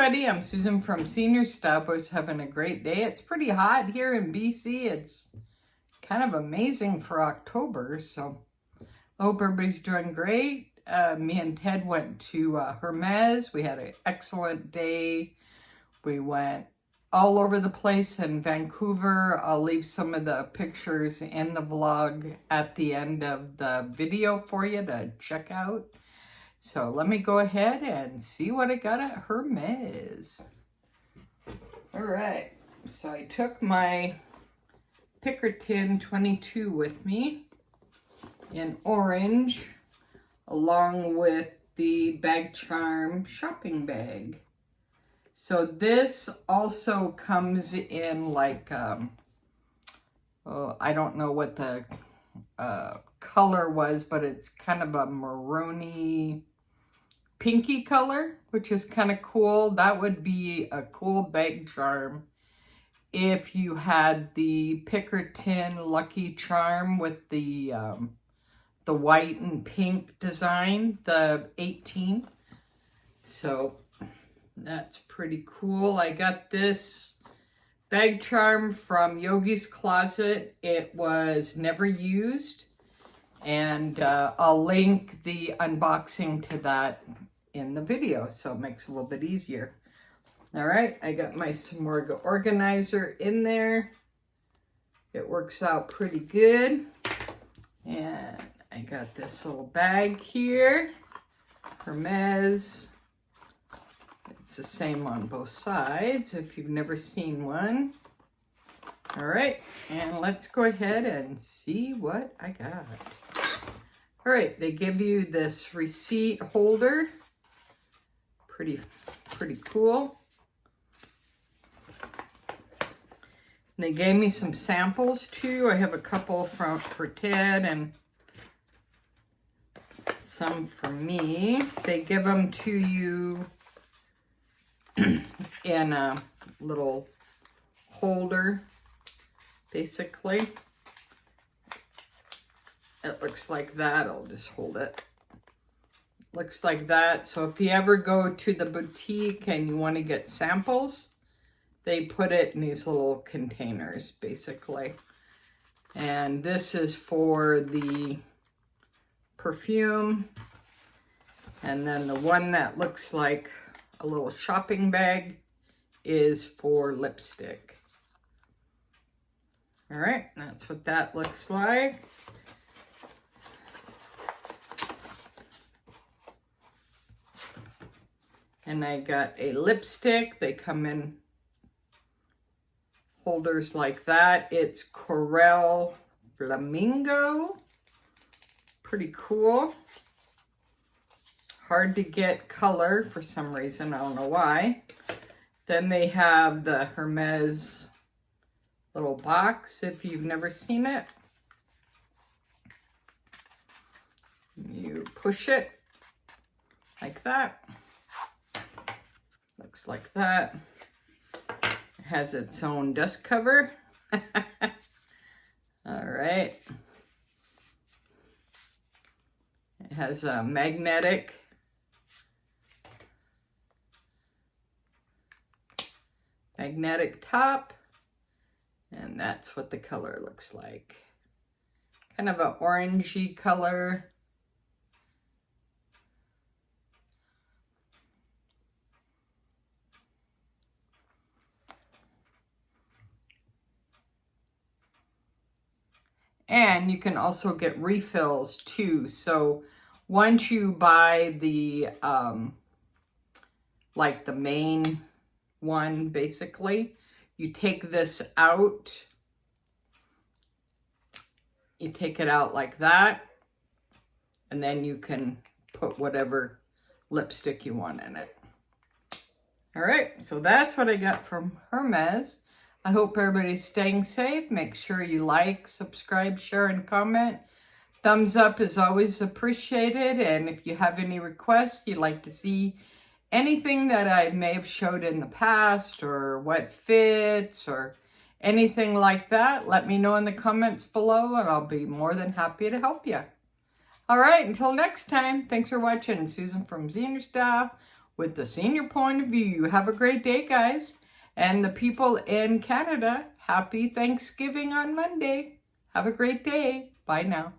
everybody, I'm Susan from Senior Style. Was having a great day. It's pretty hot here in BC. It's kind of amazing for October, so I hope everybody's doing great. Me and Ted went to Hermes. We had an excellent day. We went all over the place in Vancouver. I'll leave some of the pictures in the vlog at the end of the video for you to check out. So let me go ahead and see what I got at Hermes. All right, so I took my Pinkerton 22 with me in orange, along with the Bag Charm shopping bag. So this also comes in like, I don't know what the color was, but it's kind of a maroony pinky color, which is kind of cool. That would be a cool bag charm if you had the Pinkerton Lucky Charm with the white and pink design, the 18. So that's pretty cool. I got this bag charm from Yogi's Closet. It was never used, and I'll link the unboxing to that in the video, so it makes it a little bit easier. All right, I got my Samorga organizer in there. It works out pretty good. And I got this little bag here, Hermes. It's the same on both sides if you've never seen one. All right, and let's go ahead and see what I got. All right, they give you this receipt holder. Pretty cool. And they gave me some samples too. I have a couple for Ted and some for me. They give them to you in a little holder, basically. It looks like that. I'll just hold it. Looks like that. So if you ever go to the boutique and you want to get samples, they put it in these little containers, basically. And this is for the perfume. And then the one that looks like a little shopping bag is for lipstick. All right, that's what that looks like. And I got a lipstick. They come in holders like that. It's Corail Flamingo. Pretty cool. Hard to get color for some reason. I don't know why. Then they have the Hermes little box if you've never seen it. You push it like that. Looks like that. It has its own dust cover. All right. It has a magnetic top, and that's what the color looks like. Kind of an orangey color. And you can also get refills too. So once you buy the, like the main one, basically, you take this out. You take it out like that. And then you can put whatever lipstick you want in it. All right, so that's what I got from Hermes. I hope everybody's staying safe. Make sure you like, subscribe, share, and comment. Thumbs up is always appreciated. And if you have any requests you'd like to see, anything that I may have showed in the past or what fits or anything like that, let me know in the comments below and I'll be more than happy to help you. All right, until next time, thanks for watching. Susan from Senior Style with the senior point of view. You have a great day, guys. And the people in Canada, happy Thanksgiving on Monday. Have a great day. Bye now.